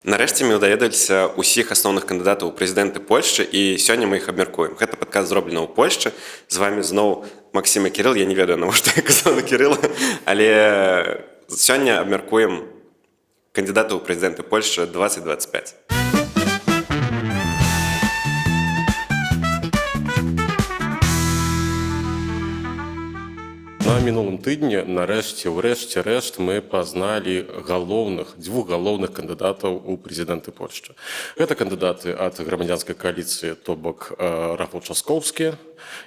Нарэшце мы даведаліся ўсіх асноўных кандыдатаў у прэзідэнты Польшчы і сёння мы іх абмяркуем. Гэта падкаст зроблена ў Польшчы. З вами зноў Максім і Кірыл. Я не ведаю, навошта я казаў на Кірыла, але сёння абмяркуем кандыдатаў у прэзідэнты Польшчы 2025. На мінулым тыдні, нарэшце, рэшт мы пазналі дзвюх галоўных кандыдатаў у прэзідэнты Польшчы. Гэта кандыдаты ад грамадзянскай кааліцыі, то бок Рафал Часкоўскі,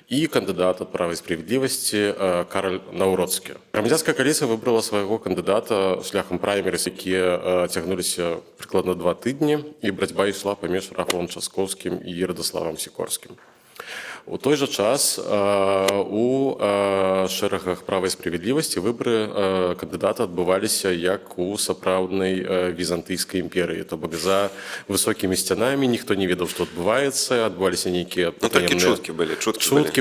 і кандыдат ад права і справядлівасці Караль Наўроцкі. Грамадзянская кааліцыя выбрала свайго кандыдата шляхам праймерыз, якія цягнуліся прыкладна 2 тыдні, і барацьба ішла паміж Рафалам Часкоўскім і Радаславам Сікорскім. У той жа час у шэрагах права і справядлівасці выбары кандыдата адбываліся як у сапраўднай візантыйскай імперыі, то бок за высокімі сцянамі ніхто не ведаў, што адбываецца, адбываліся нейкія чуткі,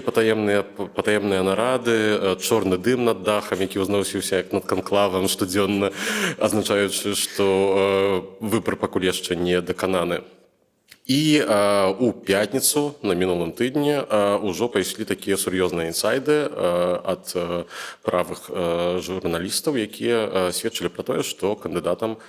патаемныя нарады, чорны дым над дахам, які ўзносіўся як над канклавам штодзённа, азначаючы, што выбар пакуль яшчэ не дакананы. І у пятніцу на мінулым тыдні ўжо пайшлі такія сур'ёзныя інсайды ад правых журналістаў, якія сведчылі пра тое, што кандыдатам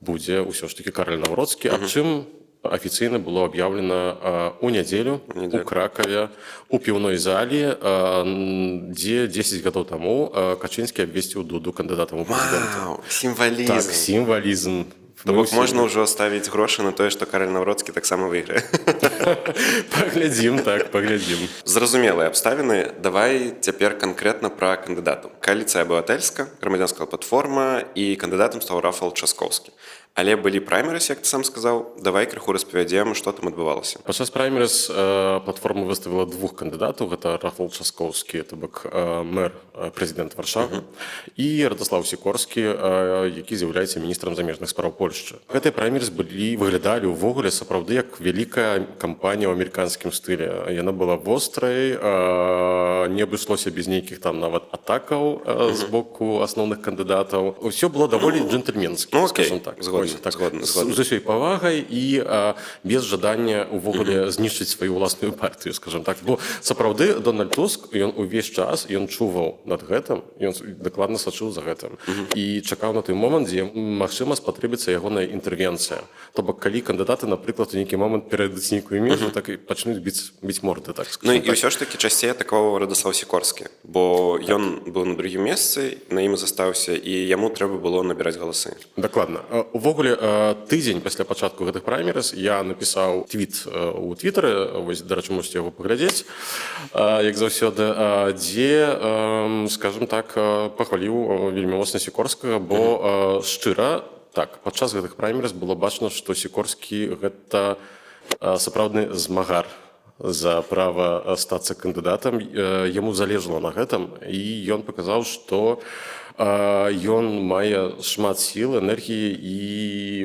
будзе ўсё ж такі Караль Наўроцкі, аб чым афіцыйна было аб'яўлена ў нядзелю у Кракаве у піўной залі, дзе 10 гадоў таму Качынскі абвесціў Дуду кандыдатам у прэзідэнты. Вау, сімвалізм. Так, сімвалізм. То бок можна ўжо ставіць грошы на тое, што Караль Наўроцкі таксама выйграе. Паглядзім, так, паглядзім. Зразумелыя абставіны. Давай цяпер канкрэтна пра кандыдатаў. Кааліцыя абыватэльская, грамадзянская платформа, і кандыдатам стаў Рафал Часкоўскі. Але былі праймерыз, як ты сам сказаў. Давай крыху распавядзем, што там адбывалася. Падчас праймерыз платформа выставіла 2 кандыдатаў. Гэта Рафал Часкоўскі, то бок мэр, прэзідэнт Варшавы, і Радаслаў Сікорскі, які з'яўляецца міністрам замежных спраў Польшчы. Гэтыя праймерыз выглядалі ўвогуле сапраўды як вялікая кампанія ў амерыканскім стылі. Яна была вострай, не абышлося без нейкіх там нават атакаў з боку асноўных кандыдатаў. Усё было даволі джентльменскім, скажем так. Згодна. З усёй павагай і без жадання ўвогуле знішчыць сваю ўласную партыю, скажем так. Бо сапраўды Дональд Туск, ён увесь час, ён чуваў над гэтым, ён дакладна сачыў за гэтым. І чакаў на той момант, дзе, магчыма, спатрэбіцца ягоная інтэрвенцыя. То бок, калі кандыдаты, напрыклад, у нейкі момант перайдуць нейкую межу, так і пачнуць біць морды, так скажем. Ну і ўсё ж такі часцей атакаваў Радаслаў Сікорскі, бо ён быў на другім месцы, на ім застаўся, і яму трэба было набіраць галасы. Дакладна. Увогуле, тыдзень пасля пачатку гэтых праймерыз я напісаў твіт у твітары, вось, дарэчы, можете яго паглядзець, як заўсёды, дзе, скажем так, пахваліў вельмі моцна Сікорскага, бо шчыра, так, падчас гэтых праймерыз было бачна, што Сікорскі гэта сапраўдны змагар за права стацца кандыдатам. Яму залежала на гэтым, і ён паказаў, што ён мае шмат сіл, энергіі і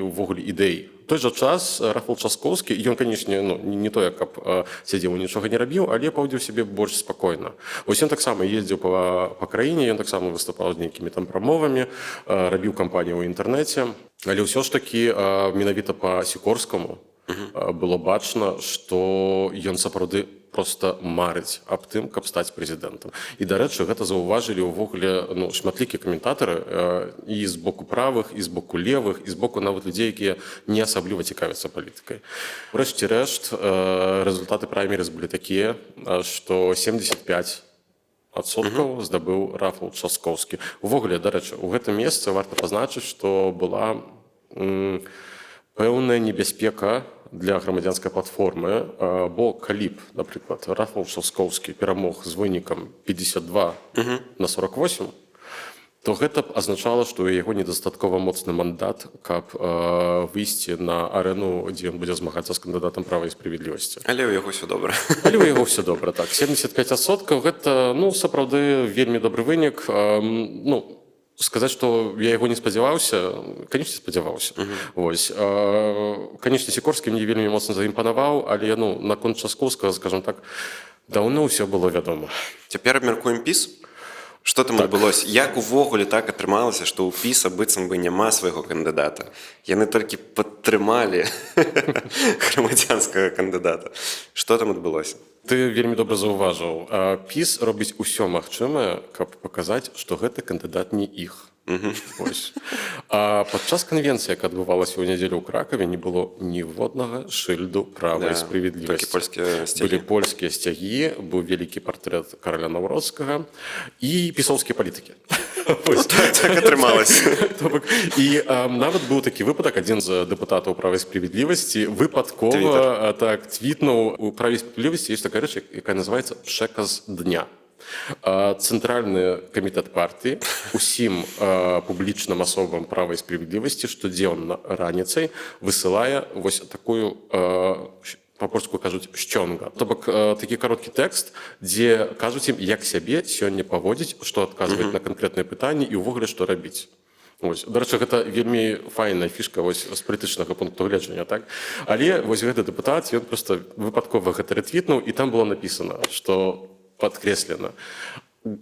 ўвогуле ідэй. У той жа час Рафал Часкоўскі, ён, канечне, не тое, каб сядзеў і нічога не рабіў, але паводзіў сябе больш спакойна. Вось ён таксама ездзіў па краіне, ён таксама выступаў з нейкімі там прамовамі, рабіў кампанію ў інтэрнэце, але ўсё ж такі менавіта па Сікорскаму было бачна, што ён сапраўды проста марыць аб тым, каб стаць прэзідэнтам. І, дарэчы, гэта заўважылі ўвогуле шматлікія каментатары і з боку правых, і з боку левых, і з боку нават людзей, якія не асабліва цікавяцца палітыкай. Урэшце рэшт, рэзультаты праймерыз былі такія, што 75% здабыў Рафал Часкоўскі. Увогуле, дарэчы, у гэтым месцы варта пазначыць, што была пэўная небяспека для грамадзянскай платформы, бо калі б, напрыклад, Рафал Часкоўскі перамог з вынікам 52-48, то гэта б азначала, што у яго недастаткова моцны мандат, каб выйсці на арэну, дзе ён будзе змагацца з кандыдатам права і справядлівасці. Але ў яго ўсё добра. Але ў яго ўсё добра, так. 75% гэта, сапраўды вельмі добры вынік. Сказаць, што я яго не спадзяваўся, канечне, спадзяваўся. Вось. Канечне, Сікорскі мне вельмі моцна заімпанаваў, але наконт Часкоўскага, скажем так, даўно ўсё было вядома. Цяпер абмяркуем піс? Што там адбылося? Як увогуле так атрымалася, што ў ПіСа быццам бы няма свайго кандыдата? Яны толькі падтрымалі грамадзянскага кандыдата. Што там адбылося? Ты вельмі добра заўважыў. ПіС робіць усё магчымае, каб паказаць, што гэты кандыдат не іх. А падчас канвенцыі, якая адбывалася ў нядзелю ў Кракаве, не было ніводнага шыльду права і справядлівасці. Былі польскія сцягі, быў вялікі партрэт караля Наўроцкага і пісоўскія палітыкі. Так атрымалася. І нават быў такі выпадак, адзін з дэпутатаў права і справядлівасці выпадкова так твітнуў: у праве і справядлівасці ёсць такая рэч, якая называецца «Пшеказ дня». Цэнтральны камітэт партыі усім публічным асобам права і справядлівасці штодзённа раніцай высылае вось такую, па-польску кажуць, шчонга. То бок такі кароткі тэкст, дзе кажуць ім, як сябе сёння паводзіць, што адказваць на канкрэтныя пытанні і ўвогуле што рабіць. Дарэчы, гэта вельмі файная фішка з палітычнага пункту гледжання, так? Але вось гэты дэпутат, ён проста выпадкова гэта рэтвітнуў, і там было напісана, што падкрэслена: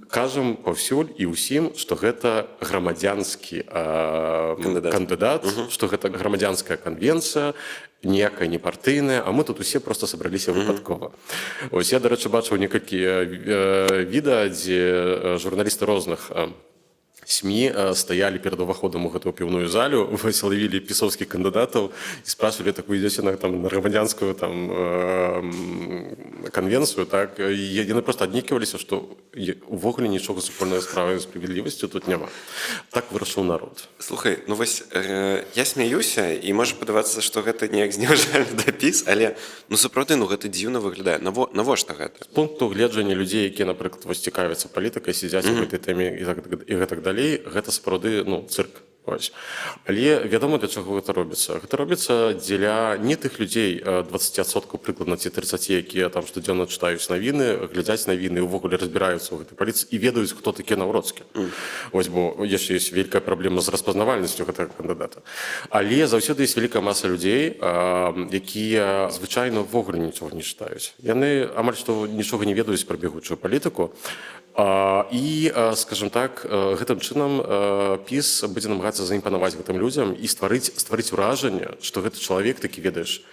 кажам паўсюль і ўсім, што гэта грамадзянскі кандыдат, што гэта грамадзянская канвенцыя, ніякая не партыйная, а мы тут усе проста сабраліся выпадкова. Ось я, дарэчы, бачыў некалькі відэа, дзе журналісты розных СМІ стаялі перад уваходам у гэтую піўную залю, лавілі пісоўскіх кандыдатаў і спрашивалі, так вы ідзеце на грамадзянскую канвенцыю, так? І яны проста аднеківаліся, што увогуле нічога супольнага з правай і справядлівасцю тут няма. Так вырашыў народ. Слухай, ну вось я смяюся, і можа падавацца, што гэта неяк зневажальны да ПіС, але сапраўды гэта дзіўна выглядае. Навошта гэта? З пункту гледжання людзей, якія, напрыклад, цікавяцца палітыкай, сядзяць у гэтай тэме і гэтак далей, гэта сапраўды цырк. Але вядома, для чаго гэта робіцца. Гэта робіцца дзеля не тых людзей 20% прыкладна ці 30%, якія там штодзённа чытаюць навіны, глядзяць навіны, увогуле разбіраюцца ў гэтай палітыцы і ведаюць, хто такі Наўроцкі. Бо яшчэ ёсць вялікая праблема з распазнавальнасцю гэтага кандыдата. Але заўсёды ёсць вялікая маса людзей, якія звычайна ўвогуле нічога не чытаюць. Яны амаль што нічога не ведаюць пра бягучую палітыку. І, скажем так, гэтым чынам ПіС будзе намагацца заімпанаваць гэтым людзям і стварыць уражанне, што гэты чалавек такі, ведаеш,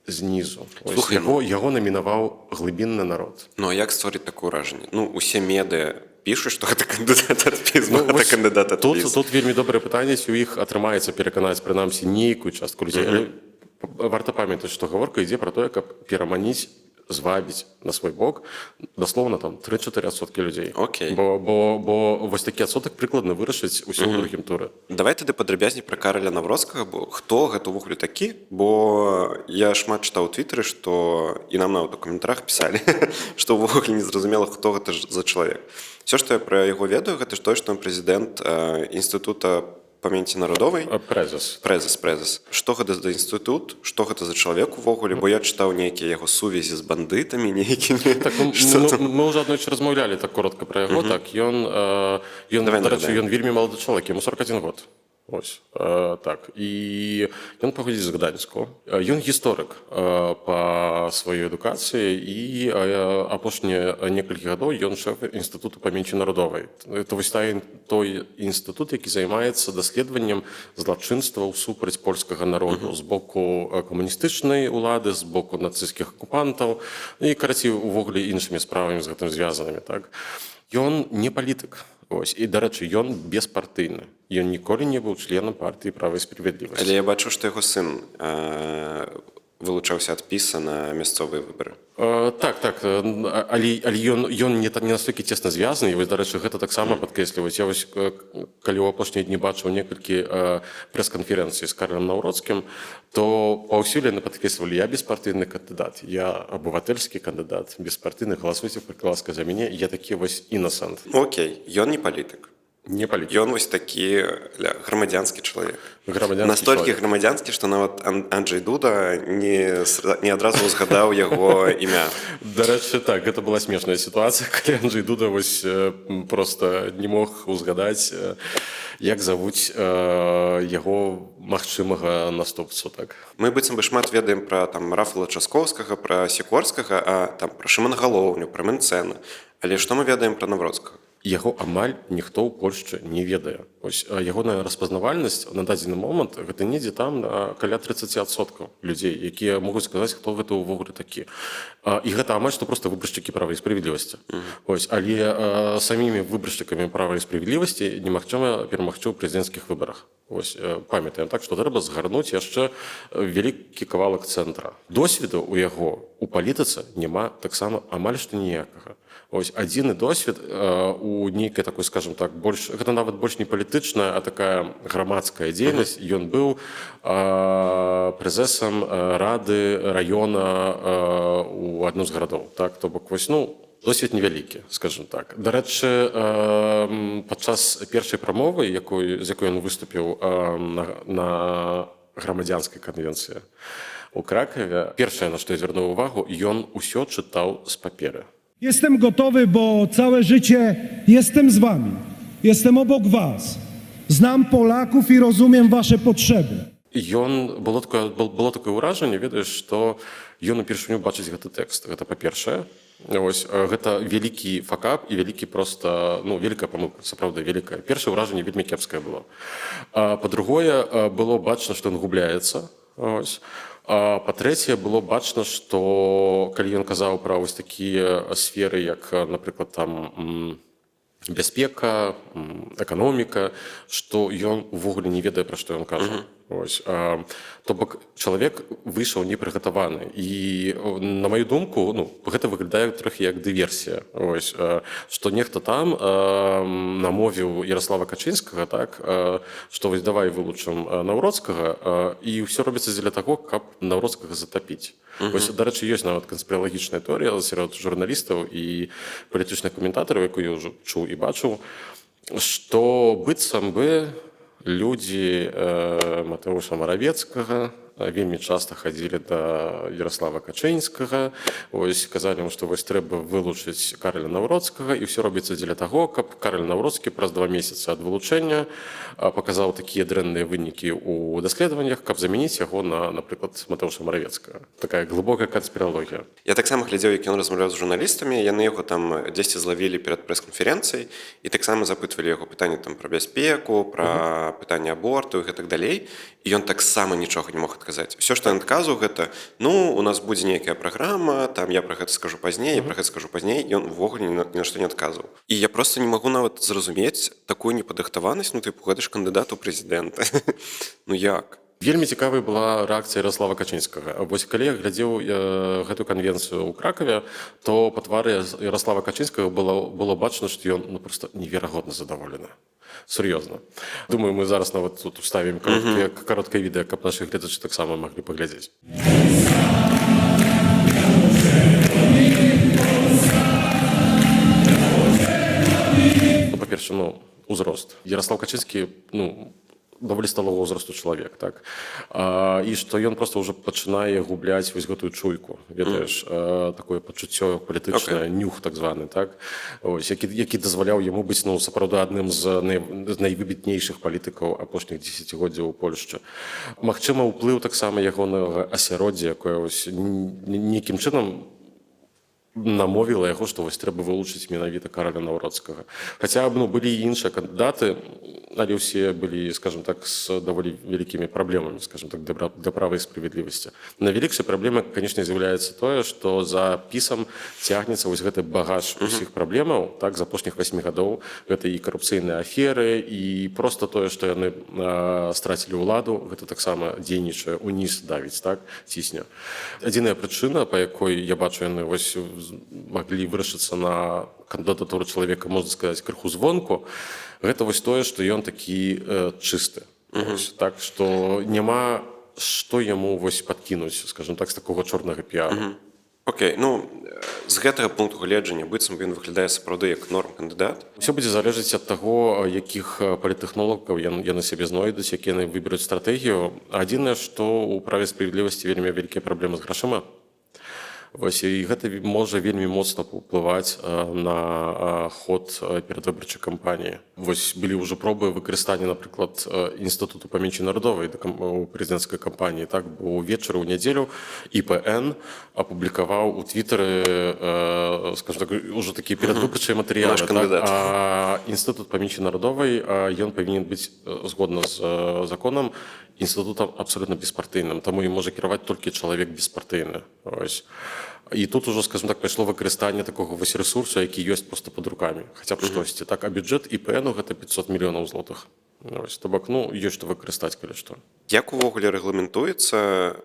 знізу. Яго намінаваў глыбінны народ. Ну, а як стварыць такое ўражанне? Усе медыа пішуць, што гэта кандыдат ад ПіС, гэта кандыдат ад ПіС. Тут вельмі добрае пытанне, ці ў іх атрымаецца пераканаць, прынамсі, нейкую частку людзей. Варта памятаць, што гаворка ідзе пра тое, каб пераманіць, звабіць на свой бок, дасловна, 3-4% людзей. Бо вось такі адсотак прыкладна вырашыць усё ў другім туры. Давай тады падрабязней пра Караля Наўроцкага, бо хто гэта ўвогуле такі? Бо я шмат чытаў у Твіттэры, што і нам нават у каментарах пісалі, што ўвогуле незразумела, хто гэта за чалавек. Все, што я пра яго ведаю, гэта тое, што ён прэзідэнт інстытута памяці народовай. Прэзес. Што гэта за інстытут, што гэта за чалавек увогуле, бо я чытаў нейкія яго сувязі з бандытамі нейкімі. Мы ўжо аднойчы размаўлялі так коротка пра яго. Ён вельмі малады чалавек, яму 41 год. Так. І ён паходзіць з Гданьску. Ён гісторык па сваёй адукацыі і апошнія некалькі гадоў ён шэф інстытуту памяці народовай. Это вось той інстытут, які займаецца даследаваннем злачынстваў супраць польскага народу з боку камуністычнай улады, з боку нацысцкіх акупантаў і, карацей, увогуле іншымі справамі з гэтым звязанымі. Ён не палітык. І, дарэчы, ён беспартыйны. Ён ніколі не быў членам партыі права і справядлівасці. Але я бачу, што яго сын вылучаўся ад ПіСа на мясцовыя выбары. Так. Але ён не настолькі цесна звязаны. І, дарэчы, гэта таксама падкрэсліваюць. Я вось, калі ў апошнія дні бачыў некалькі прэс-канферэнцый з Карлем Наўроцкім, то паўсюль яны падкрэслівалі: я беспартыйны кандыдат, я абыватэльскі кандыдат, беспартыйны, галасуйце, ласка, за мяне, я такі вось інасэнт. Окей, ён не палітык. Не палітык. Ён вось такі грамадзянскі чалавек. Настолькі грамадзянскі, што нават Анджэй Дуда не адразу узгадаў яго імя. Дарэчы, так, гэта была смешная сітуацыя, калі Анджэй Дуда вось проста не мог узгадаць, як завуць яго магчымага наступцу. Мы быццам бы шмат ведаем пра Рафала Часкоўскага, пра Сікорскага, пра Шымангалоўню, пра Мэнцэна. Але што мы ведаем пра Наўроцкага? яго амаль ніхто ў Польшчы не ведае. Вось ягоная распазнавальнасць на дадзены момант гэта недзе там на каля 30% людзей, якія могуць сказаць, хто гэта ўвогуле такі. І гэта амаль што проста выбаршчыкі права і справядлівасці. Вось, але самімі выбаршчыкамі права і справядлівасці немагчыма перамагчы ў прэзідэнцкіх выбарах. Вось, памятаем так, што трэба згарнуць яшчэ вялікі кавалак цэнтра. Досведу ў яго у палітыцы няма таксама амаль што ніякага. Ось адзіны досвед у нейкай такой, скажем так, больш, гэта нават больш не палітычная, а такая грамадская дзейнасць. Ён быў прэзэсам рады раёна у адным з гарадоў. Так? То бок, вось, ну, досвед невялікі, скажем так. Дарэчы, падчас першай прамовы, з якой ён выступіў на грамадзянскай канвенцыі у Кракаве, першае, на што я звярнуў увагу, ён усё чытаў з паперы. Jestem gotowy, bo całe życie jestem z wami. Jestem obok was. Znam Polaków i rozumiem wasze potrzeby. Было такое ўражанне, ведаеш, што ён упершыню бачыць гэты тэкст. Гэта па-першае. Ось, гэта вялікі факап і вялікі проста, ну, вялікая памылка, сапраўды вялікая. Першае ўражанне вельмі кепскае было. Па-другое, было бачна, што ён губляецца. Ось. Па-трэцяе, было бачна, што калі ён казаў пра вось такія сферы, як, напрыклад, там бяспека, эканоміка, што ён увогуле не ведае, пра што ён кажа. Ось. То бок чалавек выйшаў непрыгатаваны. І, на маю думку, ну, гэта выглядае трохі як дыверсія. Ось. Што нехта там намовіў Ярослава Качынскага, так, што вось давай вылучым Наўроцкага, і ўсё робіцца дзеля таго, каб Наўроцкага затапіць. Вось, дарэчы, ёсць нават канспіралагічная тэорыя сярод журналістаў і палітычных каментатараў, якую я ўжо чуў і бачыў, што быццам бы людзі Матэуша Маравецкага вельмі часта хадзілі да Ярослава Качынскага, ось, казалі, што вось трэба вылучыць Караля Наўроцкага, і ўсё робіцца дзеля таго, каб Караль Наўроцкі праз 2 месяцы ад вылучэння паказаў такія дрэнныя вынікі ў даследаваннях, каб замяніць яго на, напрыклад, Матэуша Маравецкага. Такая глыбокая канспіралогія. Я таксама глядзеў, як ён размаўляў з журналістамі, яны яго там дзесьці злавілі перад прэс-канферэнцыяй і таксама запытвалі яго пытанні там пра бяспеку, пра пытанні аборту і гэтак далей, і ён таксама нічога не мог адказаць. Все, што ён адказваў, гэта, ну, у нас будзе нейкая праграма, там я пра гэта скажу пазней, я пра гэта скажу пазней, і ён увогуле ні на што не адказваў. І я проста не магу нават зразумець такую непадрыхтаванасць, ну, тыпу, гэта ж кандыдат у прэзідэнта. Ну, як? Вельмі цікавай была рэакцыя Ярослава Качынскага. Вось калі я глядзеў гэту канвенцыю ў Кракаве, то па твары Ярослава Качынскага было бачна, што ён, ну, проста неверагодна задаволены. Сур'ёзна. Думаю, мы зараз нават тут уставім кароткае відэа, каб нашы гледачы таксама маглі паглядзець. Ну, па-перше, ну, узрост. Ярослав Качынскі, ну, даволі сталого ўзрасту чалавек, так? І што ён проста ўжо пачынае губляць вось гэтую чуйку, ведаеш, такое пачуццё палітычнае, нюх так званы, так? Ось, які дазваляў яму быць, ну, сапраўды адным з найвыбітнейшых палітыкаў апошніх дзесяцігоддзяў у Польшчы. Магчыма, ўплыў таксама ягонага асяроддзя, якое вось нейкім чынам намовіла яго, што вось трэба вылучыць менавіта Караля Наўроцкага. Хаця, ну, былі і іншыя кандыдаты, але ўсе былі, скажем так, з даволі вялікімі праблемамі, скажем так, для права і справядлівасці. Найвялікшай праблемай, канешне, з'яўляецца тое, што за пісам цягнецца вось гэты багаж усіх праблемаў, так, з апошніх 8 гадоў. Гэта і карупцыйныя аферы, і проста тое, што яны страцілі ўладу, гэта таксама дзейнічае уніз давіць, так, цісне. Адзіная прычына, па якой я бачу, яны вось маглі вырашыцца на кандыдатуру чалавека, можна сказаць, крыху звонку, гэта вось тое, што ён такі чысты. Так, што няма што яму вось падкінуць, скажем так, з такога чорнага піару. Окей, ну, з гэтага пункту гледжання быццам ён выглядае сапраўды як норм кандыдат. Усё будзе залежаць ад таго, якіх паліттэхнолагаў яны сябе знойдуць, якія яны выберуць стратэгію. Адзінае, што ў праве справядлівасці вельмі вялікія праблемы з грашыма. Вось, і гэта можа вельмі моцна паўплываць на ход перадвыбарчай кампаніі. Вось былі ўжо пробы выкарыстання, напрыклад, інстытуту памяці народовай у прэзідэнцкай кампаніі. Так, бо ўвечары ў нядзелю ІПН апублікаваў у твітары, скажем так, ужо такія перадвыбарчыя матэрыялы. Наш кандыдат. А інстытут памяці народовай, ён павінен быць, згодна з законам, інстытутам абсолютно беспартыйным, таму і можа кіраваць толькі чалавек беспартыйны. Ось. І тут ужо, скажем так, пайшло выкарыстанне такога вось ресурсу, які ёсць проста пад рукамі, хаця б штосьці. Так, а бюджэт ІПН-у гэта 500 мільёнаў злотых. Ось, то бок, ну, ёсць што выкарыстаць, калі што. Як увогуле рэгламентуецца,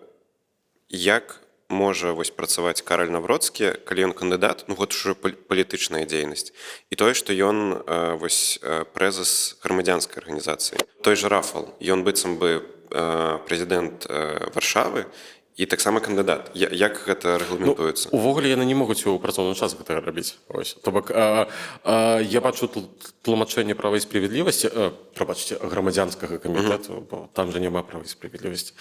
як можа вось працаваць Караль Навроцкі, калі ён кандыдат, ну вот уже палітычная дзейнасць, і тое, што ён вось прэзас грамадзянскай арганізацыі. Той жа Рафал, ён быццам бы прэзідэнт Варшавы і таксама кандыдат. Як гэта рэгламентуецца? Увогуле яны не могуць у працоўны час гэта рабіць. Ось. То бок, я бачу тлумачэнне права і справядлівасці, прабачце, грамадзянскага камітэту, бо там жа няма права і справядлівасці.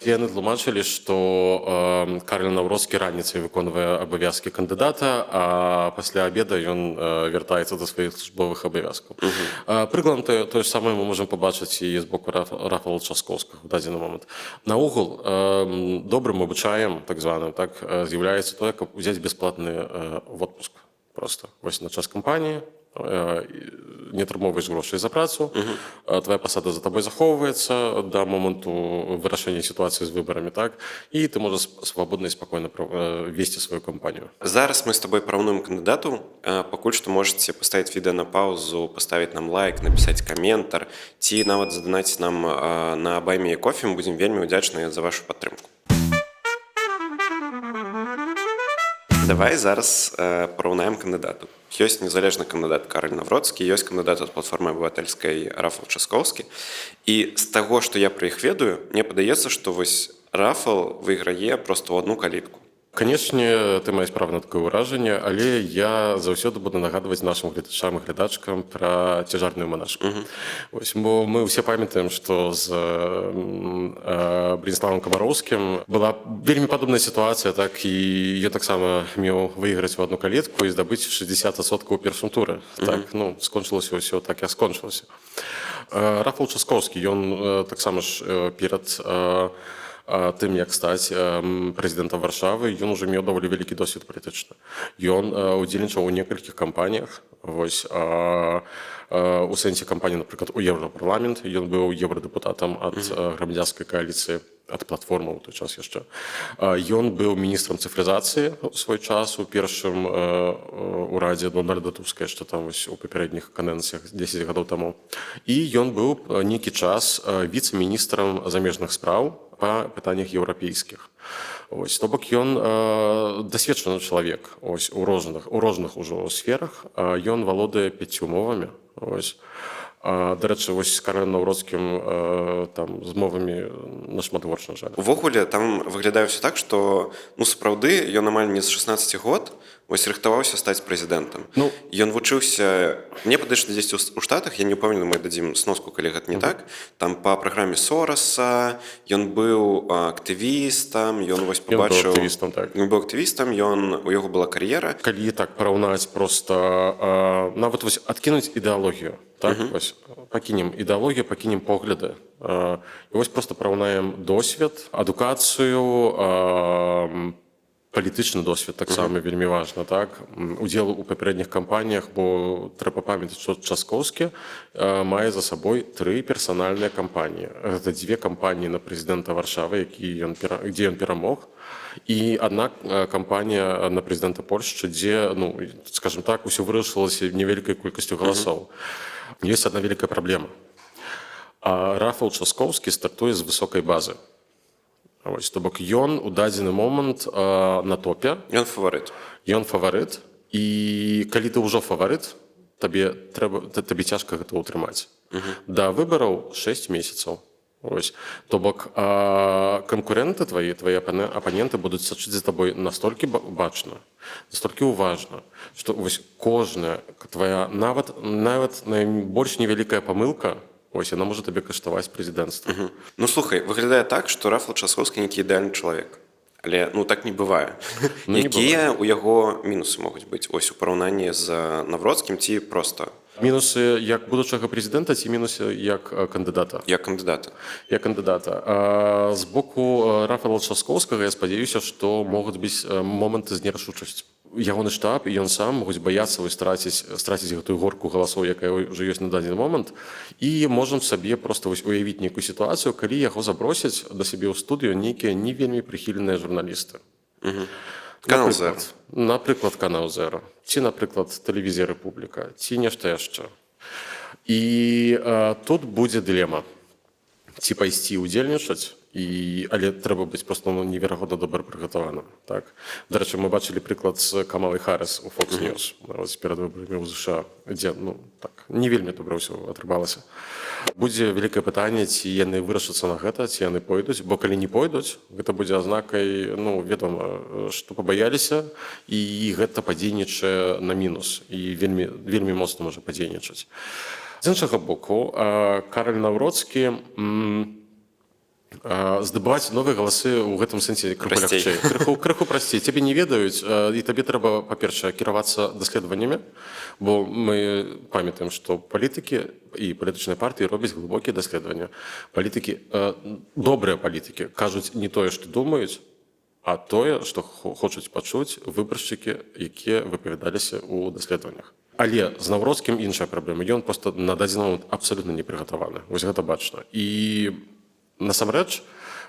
Яны тлумачылі, што Караль Навроцкі раніцай выконвае абавязкі кандыдата, а пасля абеда ён вяртаецца да сваіх службовых абавязкаў. Прыкладам тое ж самае мы можам пабачыць і з боку Рафала Часкоўскага ў дадзены момант. Наогул, добрым абычаем, так званым, так, з'яўляецца тое, каб узяць бясплатны отпуск. Просто. Вось на час кампаніі, не атрымоўваеш грошай за працу, твоя пасада за табой захоўваецца да моманту вырашэння сітуацыі з выбарамі, так, і ты можаш свабодна і спакойна весці сваю кампанію. Зараз мы з табой параўнуем кандыдатаў. Пакуль што можаце паставіць відэа на паўзу, паставіць нам лайк, напісаць каментар, ці нават заданаціць нам на Buy Me a Coffee. Мы будзем вельмі ўдзячныя за вашу падтрымку. Давай зараз параўнаем кандыдатаў. Ёсць незалежны кандыдат Караль Навроцкі, ёсць кандыдат ад платформы абывательскай Рафал Часкоўскі. І з таго, што я пра іх ведаю, мне падаецца, што вось Рафал выйграе проста ў адну калітку. Канечне, ты маеш права на такое ўражанне, але я заўсёды буду нагадваць нашым гледачам і гледачкам пра цяжарную манашку. Ось, бо мы ўсе памятаем, што з Браніславам Камароўскім была вельмі падобная сітуацыя, так, і ён таксама меў выйграць у адну калітку і здабыць 60% ў першым туры. Так, ну, скончылася ўсё так, як скончылася. Рафал Часкоўскі, ён таксама ж перад тым, як стаць прэзідэнтам Варшавы, ён ужо меў даволі вялікі досвед палітычны. Ён удзельнічаў у некалькіх кампаніях, вось, у сэнсе кампаніі, напрыклад, у Еўрапарламент, ён быў еўрадэпутатам ад грамадзянскай кааліцыі, ад платформы ў той час яшчэ. Ён быў міністрам цыфрызацыі ў свой час у першым урадзе Дональда Туска, яшчэ там вось у папярэдніх кадэнцыях 10 гадоў таму. І ён быў нейкі час віцэ-міністрам замежных спраў па пытаннях еўрапейскіх. Ось, то бок ён дасведчаны чалавек, ось, у розных ужо сферах. Ён валодае 5 мовамі. Ось. Дарэчы, вось з Каралем Навроцкім там з мовамі нашмат горш, на жаль. Увогуле, там выглядае ўсё так, што, ну, сапраўды, ён амаль не з 16 год вось рыхтаваўся стаць прэзідэнтам. Ну, ён вучыўся, мне падаецца, дзесьці ў Штатах, я не ўпэўнены, мы дадзім сноску, калі гэта не так, там па праграме Сораса, ён быў актывістам, ён вось пабачыў... Ён быў актывістам, так. Ён быў актывістам, у яго была кар'ера. Калі так параўнаць проста, нават вось адкінуць ідэалогію, так, вось, пакінем ідэалогію, пакінем погляды. І вось проста параўнаем досвед, адукацыю, палітычны досвед таксама вельмі важна, так, удзел у папярэдніх кампаніях, бо трэба памятаць, што Часкоўскі мае за сабой 3 персанальныя кампаніі. Гэта 2 кампаніі на прэзідэнта Варшавы, дзе ён перамог, і адна кампанія на прэзідэнта Польшчы, дзе, ну, скажем так, усё вырашылася невялікай колькасцю галасоў. Ёсць адна вялікая праблема. Рафал Часкоўскі стартуе з высокай базы. Ось, то бок ён у дадзены момант на топе. Ён фаварыт. Ён фаварыт, і калі ты ўжо фаварыт, табе цяжка гэта ўтрымаць. Да выбараў 6 месяцаў. Ось, то бок канкурэнты твои апаненты будуць сачыць за табой настолькі бачна, настолькі уважна, што вось кожная твоя нават найбольш невялікая памылка, ось, яна можа табе каштаваць прэзідэнцтва. Ну, слухай, выглядае так, што Рафал Часкоўскі нейкі ідэальны чалавек. Але ну так не бывае. Ну, не Якія ў яго мінусы могуць быць ось у параўнанні з Навроцкім ці проста Мінусы як будучага прэзідэнта ці мінусы як кандыдата? як кандыдата? Як кандыдата. З боку Рафала Часкоўскага я спадзяюся, што могуць быць моманты з нерашучасцю. Ягоны штаб і ён сам могуць баяцца страціць гэтую горку галасоў, якая ўжо ёсць на дадзены момант, і можам сабе проста уявіць нейкую сітуацыю, калі яго забросяць да сябе ў студыю нейкія не вельмі прыхіленыя журналісты. Канал «Зэра». Напрыклад, канал «Зэра», ці, напрыклад, тэлевізія «Рэпубліка», ці нешта яшчэ. І тут будзе дылема. Ці пайсці ўдзельнічаць, але трэба быць просто неверагодна добра прыгатаваным. Так? Дарэчы, мы бачылі прыклад з Камалай Харрыс у Fox News перад выбарамі ў США, дзе не вельмі добра ўсё атрымалася. Будзе вялікае пытанне, ці яны вырашацца на гэта, ці яны пойдуць, бо калі не пойдуць, гэта будзе азнакай, вядома, што пабаяліся, і гэта падзейнічае на мінус, і вельмі моцна можа падзейнічаць. З іншага боку, Караль Навроцкі здабываць новыя галасы ў гэтым сэнсе крыху лягчэй. Крыху прасцей. Цябе не ведаюць, і табе трэба, па-першае, кіравацца даследаваннямі, бо мы памятаем, што палітыкі і палітычныя партыі робяць глыбокія даследавання. Добрыя палітыкі кажуць не тое, што думаюць, а тое, што хочуць пачуць выбаршчыкі, якія выпавядаліся ў даследаваннях. Але з Навроцкім іншая праблема. Ён проста на дадзены момант абсалютна не прыгатаваны. Вось гэта бачна. І насамрэч,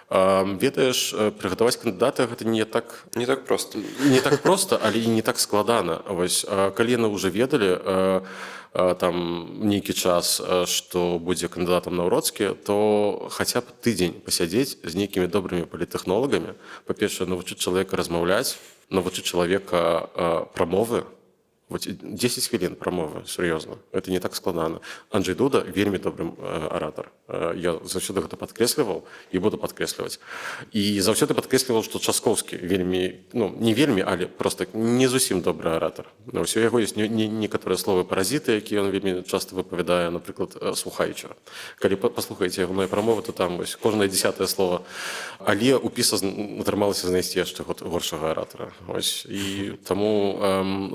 ведаеш, прыгатаваць кандыдата гэта не так проста. Не так проста, але і не так складана. Вось, калі яны ўжо ведалі там нейкі час, што будзе кандыдатам Навроцкі, то хаця б тыдзень пасядзець з нейкімі добрымі політэхнолагамі, па-першае, навучыць чалавека размаўляць, навучыць чалавека прамовы. 10 хвілін прамовы, сур'ёзна. Это не так складана. Анджэй Дуда вельмі добры аратар. Я заўсёды гэта падкрэсліваў і буду падкрэсліваць. І заўсёды падкрэсліваў, што Часкоўскі вельмі, не вельмі, але проста не зусім добры аратар. У яго ёсць некаторыя словы паразіты, якія ён вельмі часта выпавядае, напрыклад, слухаючага. Калі паслухаеце ягоныя прамовы, то там кожнае 10-е слово. Але у Піса атрымалася знайсці яшчэ горшага аратара. І таму,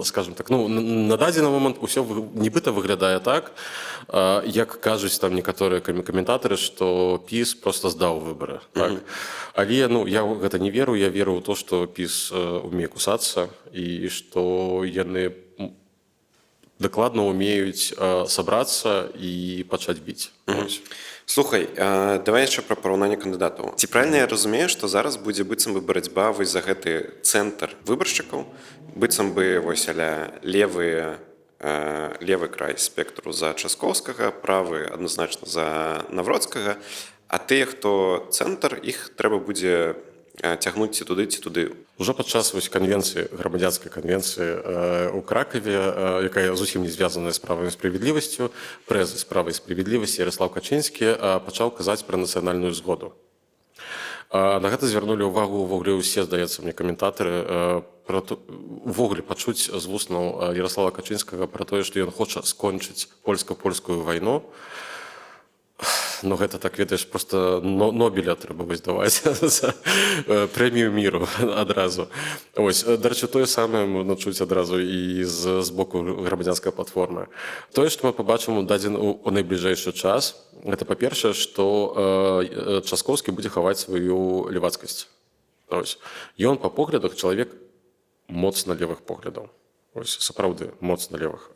скажем так, на дадзены момант усё нібыта выглядае так, як кажуць там некаторыя каментатары, што Піс проста здаў выбары. Так? Але я гэта не веру, я веру ў то, што Піс умее кусацца і што яны дакладна умеюць сабрацца і пачаць біць. Слухай, давай яшчэ пра параўнанне кандыдатаў. Ці правільна я разумею, што зараз будзе быццам бы барацьба вось за гэты цэнтр выбаршчыкаў, быццам бы вось аля левы край спектру за Часкоўскага, правы адназначна за Навроцкага, а тыя, хто цэнтр, іх трэба будзе цягнуць ці туды. Ужо падчас канвенцыі, грамадзянскай канвенцыі ў Кракаве, якая зусім не звязаная з правай і справядлівасцю, прэз з правай і справядлівасці Яраслаў Качынскі пачаў казаць пра нацыянальную згоду. На гэта звярнулі ўвагу ўвогуле ўсе, здаецца мне, каментатары, увогуле пачуць з вуснаў Яраслава Качынскага пра тое, што ён хоча скончыць польска-польскую вайну. Гэта так, ведаеш, просто Нобеля трэба даваць за прэмію міру адразу. Дарэчы, тое самае можна чуць адразу і з боку грамадзянскай платформы. Тое, што мы пабачым у найбліжэйшы час, гэта па-першае, што Часкоўскі будзе хаваць сваю левацкасць. Ён па поглядах чалавек моцна левых поглядаў. Сапраўды, моцна левых.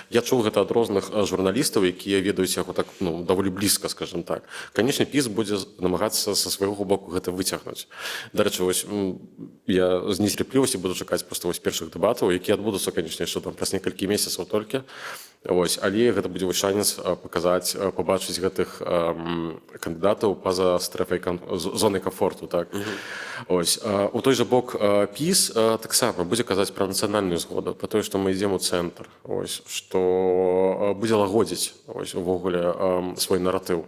Я чуў гэта ад розных журналістаў, якія ведаюць яго так, даволі блізка, скажем так. Канечне, Піс будзе намагацца са свайго боку гэта выцягнуць. Дарэчы, я з нецярплівасці буду чакаць проста першых дэбатаў, якія адбудуцца, канечне, яшчэ праз некалькі месяцаў толькі. Але гэта будзе шанец паказаць, пабачыць гэтых кандыдатаў па-за стрэфай зонай камфорту. У той жа бок Піс таксама будзе казаць пра нацыянальную згоду, про тое, што мы ідзем у цэнтр, што будзе лагодзіць увогуле свой наратыў,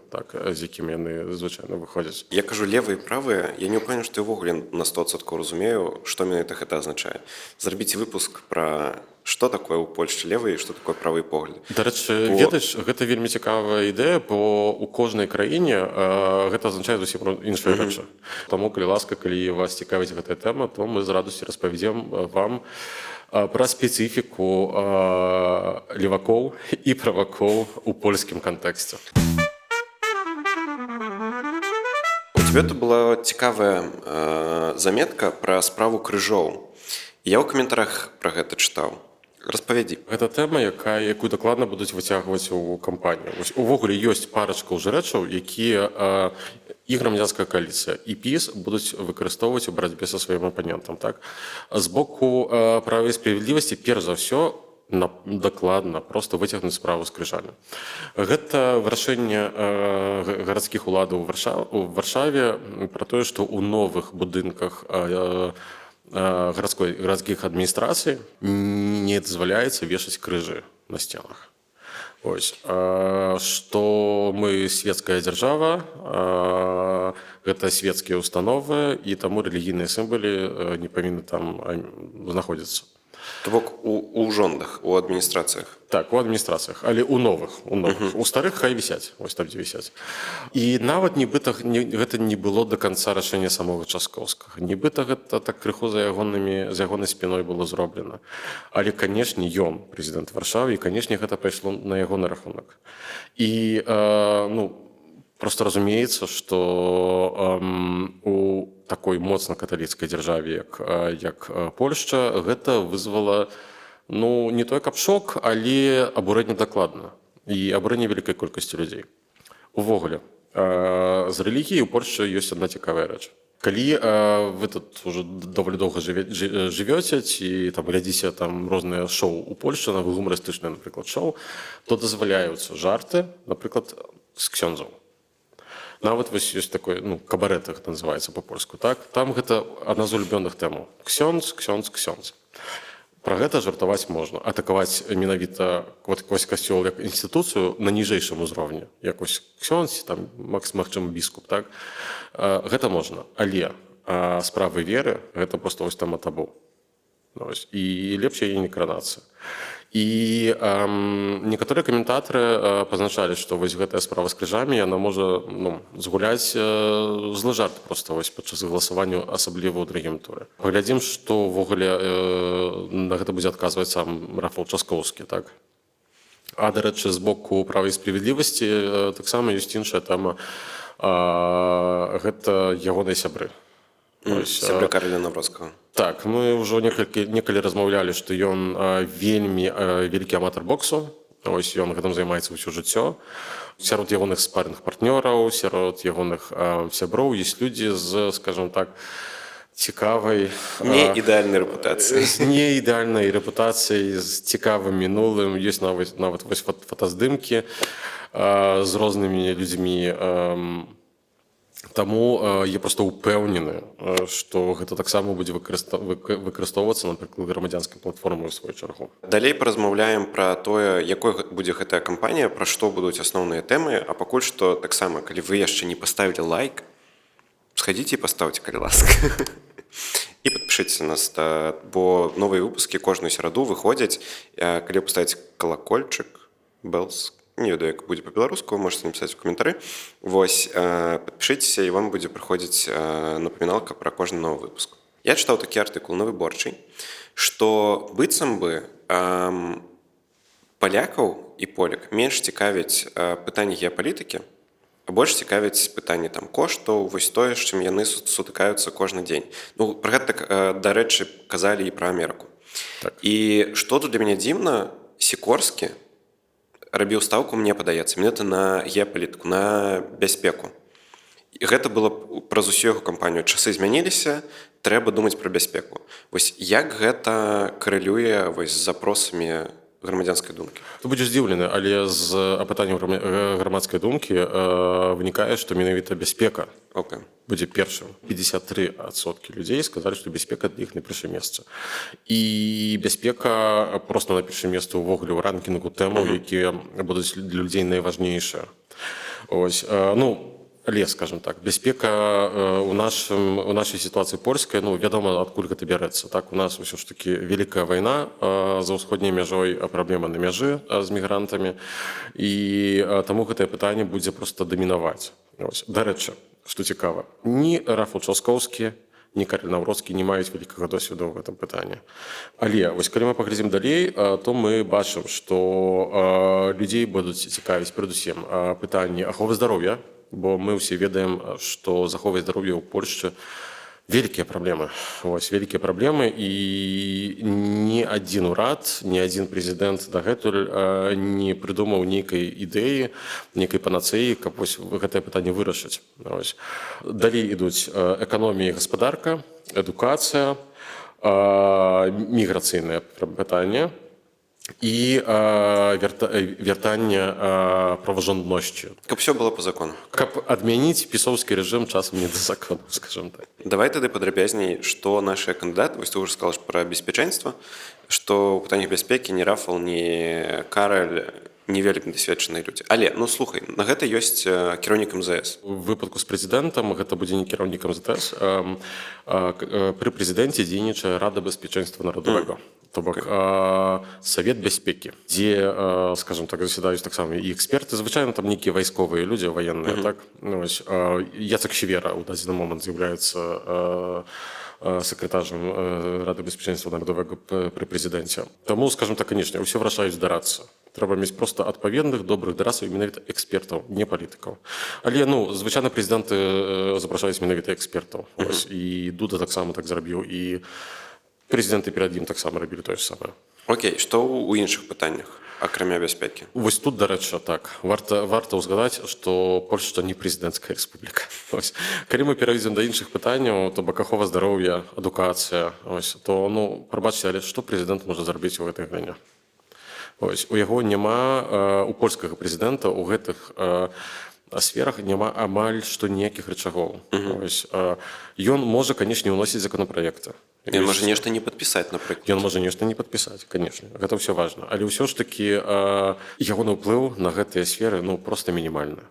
з якім яны звычайна выходзяць. Я кажу левыя і правыя, я не ўпэўнены, што я ўвогуле на 100% разумею, што менавіта гэта азначае. Зрабіць выпуск пра Што такое ў Польшчы левыя і што такое правыя погляды? Дарэчы, ведаеш, гэта вельмі цікавая ідэя, бо у кожнай краіне гэта азначае зусім іншыя рэчы. Таму, калі ласка, калі вас цікавіць гэтая тэма, то мы з радасцю распавядзем вам пра спецыфіку левакоў і правакоў у польскім кантэксце. У тебя тут была цікавая заметка пра справу крыжоў. Я ў каментарах пра гэта чытаў. Распавядзі. Гэта тэма, якую дакладна будуць выцягваць у кампанію. Увогуле ёсць парачка ўжо рэчаў, якія і грамадзянская кааліцыя, і ПіС будуць выкарыстоўваць у барацьбе са сваім апанентам. Так? З боку права і справядлівасці, перш за ўсё, дакладна проста выцягнуць справу з крыжамі. Гэта вырашэнне гарадскіх уладаў у Варшаве пра тое, што ў новых будынках гарадскіх адміністрацый не дазваляецца вешаць крыжы на сценах. Ось. Што мы светская дзяржава, гэта светскія установы, і таму рэлігійныя сімвалы не павінны там знаходзіцца. То бок у ўжондах, у адміністрацыях. Так, у адміністрацыях, але у новых. У старых хай вісяць, ось там дзе вісяць. І нават нібыта гэта не было да канца рашэння самога Часкоўскага. Нібыта гэта так крыху за ягонай спіной было зроблена. Але, канешне, ён прэзідэнт Варшавы, і, канешне, гэта пайшло на ягоны рахунак. І, просто разумеецца, што у такой моцна каталіцкай дзяржаве, як Польшча, гэта вызвала не той каб шок, але абурэнне дакладна і абурэнне вялікай колькасці людзей. Увогуле, з рэлігіяй у Польшчы ёсць адна цікавая рэч. Калі вы тут уже даволі доўга жывёце ці глядзіце розныя шоу у Польшчы, гумарыстычныя, напрыклад, шоу, то дазваляюцца жарты, напрыклад, з ксёндзаў. Нават вось ёсць такое, кабарэт іх называецца па-польску, так? Там гэта адна з улюбёных тэмаў. Ксёндз. Пра гэта жартаваць можна. Атакаваць менавіта касцёл як інстытуцыю на ніжэйшым узроўні. Як вось ксёндз, магчыма, біскуп, так? Гэта можна. Але справы веры гэта проста вось тэма табу. І лепш яе не кранацца. І некаторыя каментатары пазначалі, што вось гэтая справа з крыжамі, яна можа згуляць злы жарт проста вось падчас галасавання, асабліва ў другім туры. Паглядзім, што ўвогуле на гэта будзе адказваць сам Рафал Часкоўскі, так? А, дарэчы, з боку права і справядлівасці таксама ёсць іншая тэма. Гэта ягоныя сябры. Сябры Караля Навроцкага. Так, мы ўжо некалі размаўлялі, што ён вельмі вялікі аматар боксу. Ось ён гэтым займаецца ўсё жыццё. Сярод ягоных спарных партнёраў, сярод ягоных сяброў ёсць людзі з, скажам так, цікавай... Не ідэальнай рэпутацыяй. З неідэальнай рэпутацыяй, з цікавым мінулым. Ёсць нават фотаздымкі з рознымі людзьмі. Таму я проста ўпэўнены, што гэта таксама будзе выкарыстоўвацца, напрыклад, грамадзянскай платформай у сваю чаргу. Далей паразмаўляем пра тое, якой будзе гэтая кампанія, пра што будуць асноўныя тэмы, а пакуль што таксама, калі вы яшчэ не паставілі лайк, схадзіце і паставце, калі ласка. І падпішыце нас, бо новыя выпускі кожную сераду выходзяць, калі паставіць калакольчык, белс, не ведаю, як будзе па-беларуску, можете напісаць у каментары. Вось, падпішыцеся, і вам будзе прыходзіць напаміналка пра кожны новы выпуск. Я чытаў такі артыкул на Выборчай, што быццам бы палякаў і полек менш цікавяць пытанні геапалітыкі, а больш цікавяць пытанні коштаў, вось тое, з чым яны сутыкаюцца кожны дзень. Пра гэта, дарэчы, казалі і пра Амерыку. Так. І што тут для мяне дзіўна, Сікорскі рабіў стаўку, мне падаецца, менавіта на геапалітыку, на бяспеку. І гэта было праз усю яго кампанію. Часы змяніліся, трэба думаць пра бяспеку. Вось як гэта карэлюе з запросамі грамадзянскай думкі? Ты будзеш здзіўлены, але з апытанняў грамадскай думкі вынікае, што менавіта бяспека будзе першым. 53% людзей сказалі, што бяспека для іх на першае месца. І бяспека проста на першае месца ўвогуле ў ранкінгу тэмаў, якія будуць для людзей найважнейшыя. Ось, Але, скажем так, бяспека у нашай сітуацыі польскай, ну, вядома, адкуль гэта бярэцца. Так, у нас ўсё ж такі вялікая вайна за ўсходняй мяжой, праблема на мяжы з мігрантамі, і таму гэтае пытанне будзе проста дамінаваць. Дарэчы, што цікава, ні Рафал Часкоўскі, ні Кароль Навроцкі не маюць вялікага досведу ў гэтым пытанні. Але вось калі мы паглядзім далей, то мы бачым, што людзей будуць цікавіць перадусім пытанні аховы здароўя, бо мы ўсе ведаем, што з аховай здароўя ў Польшчы вялікія праблемы. Вось, вялікія праблемы, і ні адзін урад, ні адзін прэзідэнт дагэтуль не прыдумаў нейкай ідэі, нейкай панацэі, каб вось гэтае пытанне вырашыць. Вось. Далей ідуць эканомія і гаспадарка, адукацыя, міграцыйнае пытанне і вяртанне праважоннасці. Каб все было по закону. Каб адмяніць пісоўскі рэжым часам не да закону, скажем так. Давай тады падрабязней, што нашыя кандыдаты, вось ты ўжо сказал пра беспечэнства, што ў пытаннях бяспекі ні Рафал, ні Кароль не вельмі дасведчаныя людзі. Але, ну слухай, на гэта ёсць кіраўнік МЗС. У выпадку з прэзідэнтам гэта будзе не кіраўнік МЗС, пры прэзідэнце дзейнічае Рада бяспечэнства народавага. То бок Савет бяспекі, дзе, скажем так, засядаюць таксама і эксперты, звычайна там нейкія вайсковыя людзі, ваенныя, так? Яцек Сівера ў дадзены момант з'яўляецца сакратарам Рады бяспечэнства народавага пры прэзідэнце. Таму, скажем так, канечне, ўсе вырашаюць дарацца. Трэба мець проста адпаведных, добрых дарасаў, менавіта экспертаў, не палітыкаў. Але, ну, звычайна прэзідэнты запрашаюць менавіта экспертаў. І Дуда таксама так зрабіў, і прэзідэнты перад ім таксама рабілі тое ж самае. Окей, што ў іншых пытаннях, акрамя бяспекі? Вось тут, дарэчы, так, варта ўзгадаць, што Польшча не прэзідэнцкая рэспубліка. Калі мы перайдзем да іншых пытанняў, то бок ахова здароўя, адукацыя, то, ну, прабачце, але што прэзідэнт можа зрабіць у гэтай галіне? У яго няма, у польскага прэзідэнта ў гэтых сферах няма амаль што ніякіх рычагоў. Ён можа, канешне, уносіць законапраекты. Ён можа нешта не падпісаць, напрыклад. Ён можа нешта не падпісаць, канешне. Гэта ўсё важна. Але ўсё ж такі ягоны ўплыў на гэтыя сферы, ну, проста мінімальны.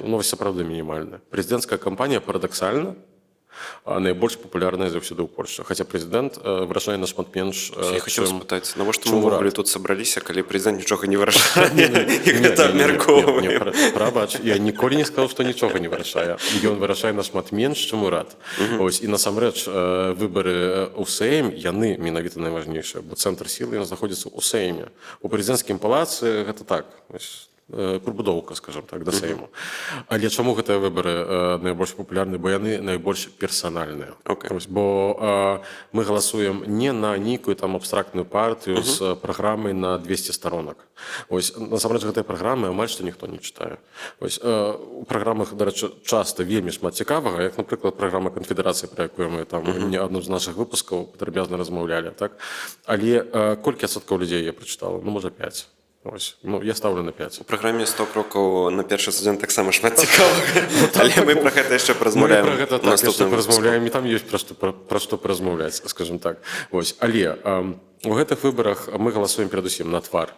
Ну, сапраўды мінімальны. Прэзідэнцкая кампанія парадаксальна найбольш папулярная заўсёды ў Польшчы. Хаця прэзідэнт вырашае нашмат менш, Я хачу спытаць, навошта мы ўвогуле тут сабраліся, калі прэзідэнт нічога не вырашае і гэта абмяркоўвае? Прабач, я ніколі не сказаў, што нічога не вырашае. Ён вырашае нашмат менш, чым урад. І насамрэч выбары ў Сейм, яны менавіта найважнейшыя, бо цэнтр сілы ён знаходзіцца ў Сейме. У прэзідэнцкім палацы гэта так, прыбудоўка, скажем так, да Сейму. Але чаму гэтыя выбары найбольш папулярныя? Бо яны найбольш персанальныя. Бо мы галасуем не на нейкую там абстрактную партыю з праграмай на 200 сторонак. Насамрэч, гэтыя праграмы амаль што ніхто не чытае. У праграмах, дарэчы, часта вельмі шмат цікавага, як, напрыклад, праграма канфедэрацыі, пра якую мы там не адну з нашых выпускаў падрабязна размаўлялі. Але колькі адсоткаў людзей я прачытала? Ну, можа, 5. Ну, я ставлю на 5. У праграме 100 крокаў на першы студэнт таксама шмат цікавага. Але мы пра гэта яшчэ паразмаўляем. Мы пра гэта так яшчэ паразмаўляем, і там ёсць пра што паразмаўляць, скажем так. Але у гэтых выбарах мы галасуем перадусім на твар.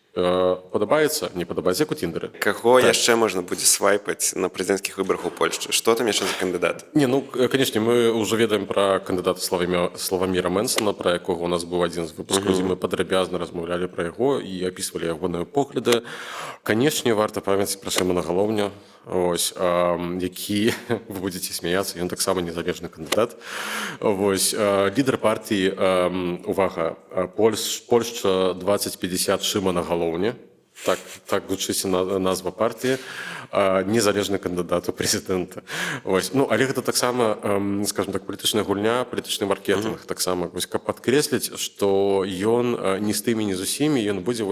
Падабаецца, не падабаецца, як у Тіндэры. Каго яшчэ можна будзе свайпаць на прэзідэнцкіх выбарах у Польшчы? Што там яшчэ за кандыдат? Не, ну, канешне, мы ўжо ведаем пра кандыдата Славаміра Мэнсона, пра якога у нас быў адзін з выпускаў, дзе мы падрабязна размаўлялі пра яго і апісвалі ягоныя погляды. Канешне, варта памятаць пра Шымона Галоўня, які, вы будзеце смяяцца, ён таксама незалежны кандыдат. Лідар партыі, увага, Польшча 2050 Шымона Галоўня, так гучыць назва партыі, незалежны кандыдат у прэзідэнта. Ну, але гэта таксама, скажем так, палітычная гульня, палітычны маркетынг таксама. Каб падкрэсліць, што ён не з тымі, не з усімі, ён будзе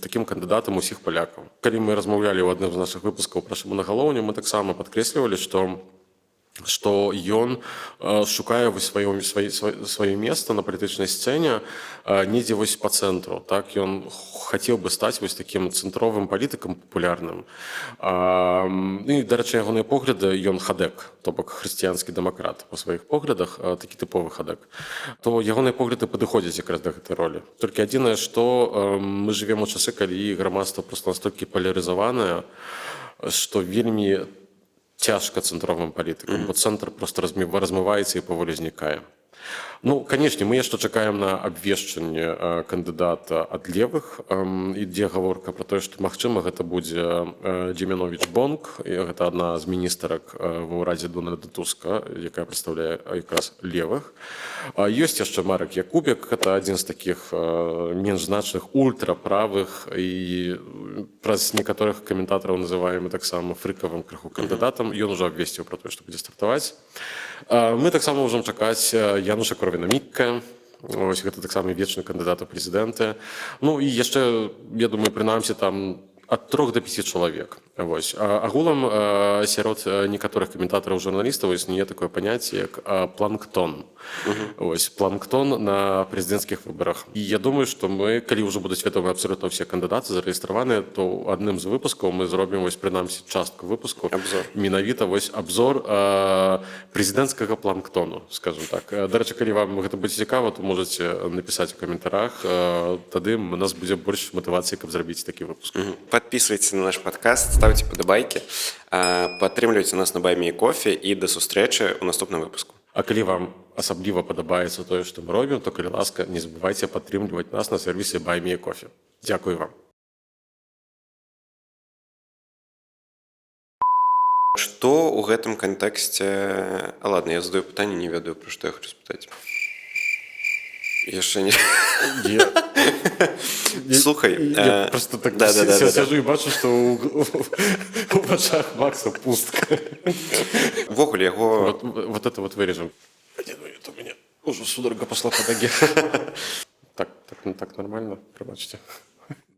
такім кандыдатам усіх палякаў. Калі мы размаўлялі ў адным з нашых выпускаў пра Шымона Галоўня, мы таксама падкрэслівалі, што ён шукае сваё месца на палітычнай сцэне недзе па цэнтру. Ён хацеў бы стаць такім цэнтровым палітыкам папулярным. І, дарэчы, ягоныя погляды, ён хадэк, то бок хрысціянскі дэмакрат па сваіх поглядах, такі тыповы хадэк. То ягоныя погляды падыходзяць якраз да гэтай ролі. Толькі адзінае, што мы жывем у часы, калі грамадства проста настолькі палярызаванае, што вельмі цяжка цэнтровым палітыкам, бо цэнтр просто размываецца і паволі знікае. Ну, канешне, мы яшчэ чакаем на абвешчанне кандыдата ад левых. Ідзе гаворка пра тое, што магчыма гэта будзе Дземеновіч Бонг, і гэта адна з міністарак ва ўрадзе Дональда Туска, якая прадстаўляе якраз левых. Ёсць яшчэ Марак Якубік, гэта адзін з такіх менш значных ультраправых і праз некаторых каментатараў называем таксама фрыкавым крыху кандыдатам. Ён ужо абвесціў пра тое, што будзе стартаваць. Мы таксама можам чакаць Януша Корвіна-Мікке. Вось гэта таксама вечны кандыдат у прэзідэнты. Ну і яшчэ, я думаю, прынамсі там ад 3 до 5 чалавек. Вось. Агулам сярод некаторых каментатараў журналістаў існуе такое паняцце як планктон. Вось, планктон на прэзідэнцкіх выбарах. І я думаю, што мы, калі ўжо будуць вядомы абсолютно ўсе кандыдаты зарэгістраваныя, то адным з выпускаў мы зробім вось прынамсі частку выпуску. Менавіта вось абзор прэзідэнцкага планктону, скажем так. Дарэчы, калі вам гэта будзе цікава, то можаце напісаць у каментарах, тады у нас будзе больш матывацыі, каб зрабіць такі выпуск. Подписывайтесь на наш подкаст, ставьте подобайки, падтрымлівайце нас на Баймі і кофе і да сустрэчы ў наступным выпуску. А калі вам асабліва падабаецца тое, што мы робім, то, калі ласка, не забывайце падтрымліваць нас на сервісе Баймі і кофе. Дзякую вам. Што ў гэтым кантэксце... Ладно, я задаю пытанне, не ведаю, пра што я хочу спытаць. Яшчэ не... Слухай, я просто так сяджу і бачу, што у вачах Макса пустка. Ввогуле яго... Вот это вот вырежем. Это у меня уже судорога пошла по ноге. Так нормально, пробачьте.